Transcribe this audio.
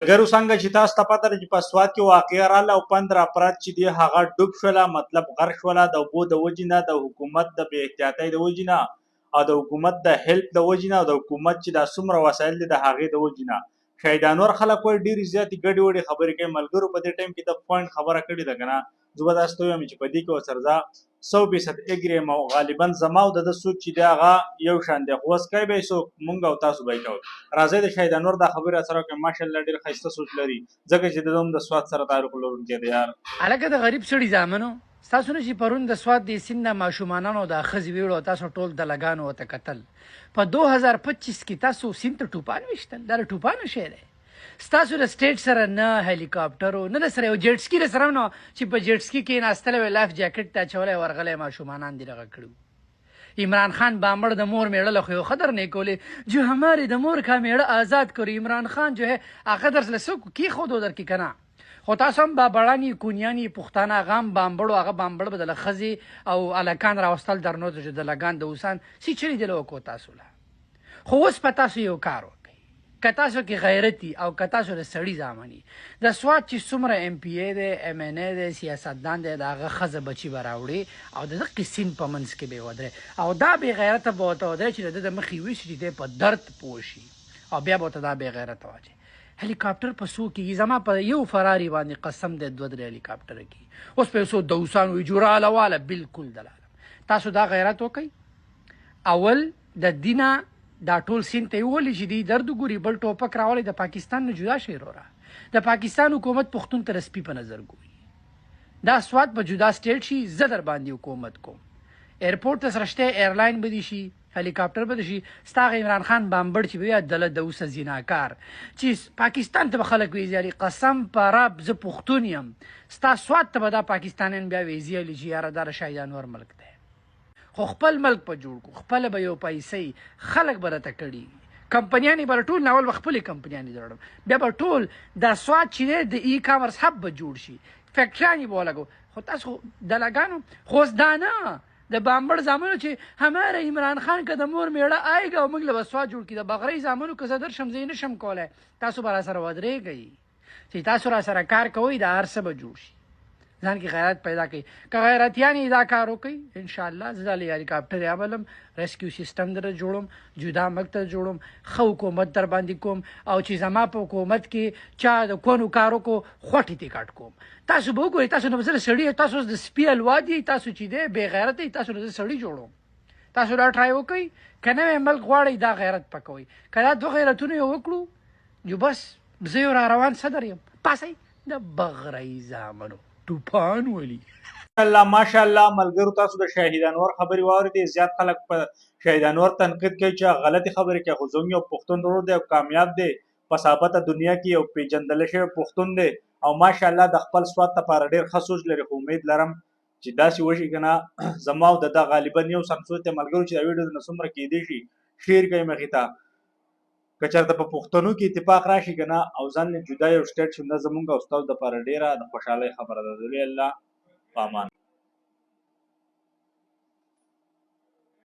ګرو څنګه چې تاسو ته پته ده چې په سوات کې واقعه راغله او 15 افراد چې دي هغه ډوب شوله، مطلب غرق شوله د اوبو د وجې نه، د حکومت د بې احتیاطۍ د وجې نه، او د حکومت د هیلپ د وجې نه، او د حکومت چې دا څومره وسایل دي د هغې د وجې نه. شهیدانور خلک وایي ډېرې زیاتې ګډې وډې خبرې کوي. ملګرو په دې ټایم کې د پوینټ خبره کړې ده که نه، زه به داسې ته ووایم چې په دې کې ورسره زه 100% اګري یم، او غالبا زما او د ده سوچ چې دی هغه یو شان دی. خو اوس کوي به یې څوک، مونږ او تاسو به یې کوو. راځئ د شهیدانور دا خبرې راسره وکړئ. ماشاءالله ډېر ښایسته سوچ لري، ځکه چې د ده هم د سوات سره تعلق لرونکی دی. یار هلکه د غریب سړي زامنو، ستاسو نه چې پرون د سوات د سیند نه ماشومانانو د ښځې ویړو تاسو ټول د لګانو ورته کتل. په 2025 کې تاسو سیند ته ټوپان ویشتل. دا د ټوپانو شی دی. ستاسو د سټیټ سره نه هلیکاپټر و، نه د سره یو جیټ سکي د سره نه چې په جیټ سکي کېناستلی وی، لایف جاکټ ته اچولی ورغلی ماشومانان دې دغه کړي. عمران خان بامبڑ د مور میړه له خو قدر نہیں کولے جو ہمارے د مور کا میړه آزاد کرو. عمران خان جو ہے قدر لسو کی خود در کی کنا خو تاسو هم بابړانی کونیانی پښتانه غام بامبړو هغه بامبړ بدل خزي او الکان راوستل درنو د لګان د وسان سی چری دلو کو تاسو لا. خو اوس پتا سو یو کارو کتاسو کې غیرتی او کتاسو د سړی ځامني د سوات چې څومره ایم پی ای دی، ام ان ای دی، سیاستدان دی، د هغه ښځه بچي به راوړي او د دغه سیند په منځ کې به یې ودرې او دا بې غیرته به ورته ودرې چې د ده د مخې ویشي چې دی په درد پوه شي او بیا به ورته دا بې غیرته واچي. هلیکاپټر په څو کېږي؟ زما په یو فراري باندې قسم دی 2-3 هلیکاپټره کېږي. اوس په 100 دوسان وي جوړاله واله بالکل دلاله. تاسو دا غیرت وکئ. اول د دینه دا ټول سیند ته یې وولي چې دی درد وګوري، بل ټوپک راولی د پاکستان نه جدا شي. وروره د پاکستان حکومت پښتون ته د سپي په نظر ګوري. دا سوات به جدا سټیټ شي، زه در باندې حکومت کوم. ایرپورټ ته سره شته، ایرلاین به دي شي، هلیکاپټر به دي شي. ستا هغه عمران خان بامبړ چې به وي دله د اوسه زیناکار چې پاکستان ته به خلک ویزي قسم په رب زه پښتون یم. ستا سوات ته به دا پاکستانیان بیا ویزي علي چې یاره دا د شهیدانور ملک دی. خو خپل ملک په جوړ کو، خپل به یو پیسې خلک به راته کړي. کمپنیانې به ټول ناول به خپلې کمپنیانې درړم، بیا به ټول دا سوات چې دی د ای کامرس هب به جوړ شي، فیکټریانې به ولګو. خو تاسو د لګانو خو اوس دا نه د بامبړ زامنو چې هماره عمران خان که د مور میړه آئېږي او موږ له به سوات جوړ کړي. د بغرۍ زامنو که زه درشم زه یې نشم کولی. تاسو به راسره ودرېږئ چې تاسو راسره کار کوئ، دا هر څه به جوړ شي. ځان کې غیرت پیدا کړئ. که غیرتیان یې دا کار وکړي انشاءالله زه دا هلیکاپټر یې عملم، ریسکیو سیسټم در جوړم، جدا ملک ته جوړم، ښه حکومت در باندې کوم او چې زما په حکومت کې چا د کونو کار وکړو خوټې ترې کټ کوم. تاسو به وګورئ تاسو نه به زه سړي، تاسو د سپي الوا دي، تاسو چې دی بې غیرت دی، تاسو نه زه سړي جوړوم. تاسو دا ټرای وکړئ. که نوی ملک غواړئ دا غیرت پکوئ. که دا 2 غیرتونه یې وکړو جو بس زه یو را روان صدر یم. پاسئ د بغرۍ زامنو ټوپان ولي. ماشاءالله ملګرو تاسو د شهیدانور خبرې واورېدې. زیات خلک په شهیدانور تنقید کوي چې غلطې خبرې کوي، خو زموږ یو پښتون ورور دی او کامیاب دی په ثابته دنیا کې، یو پیژندلی شوی پښتون دی او ماشاءالله د خپل سوات لپاره ډېر ښه سوچ لري. خو امید لرم چې داسې وشي که نه زما او د ده غالبا یو سم سوچ دی. ملګرو چې دا ویډیو نه څومره کیدی شي شیر کوئ مخې ته. که چېرته په پښتنو کې اتفاق راشي که نه او ځان جدا یو سټیټ شي، نه زموږ او ستاسو دپاره ډېره د خوشحالۍ خبره ده. الله په امان.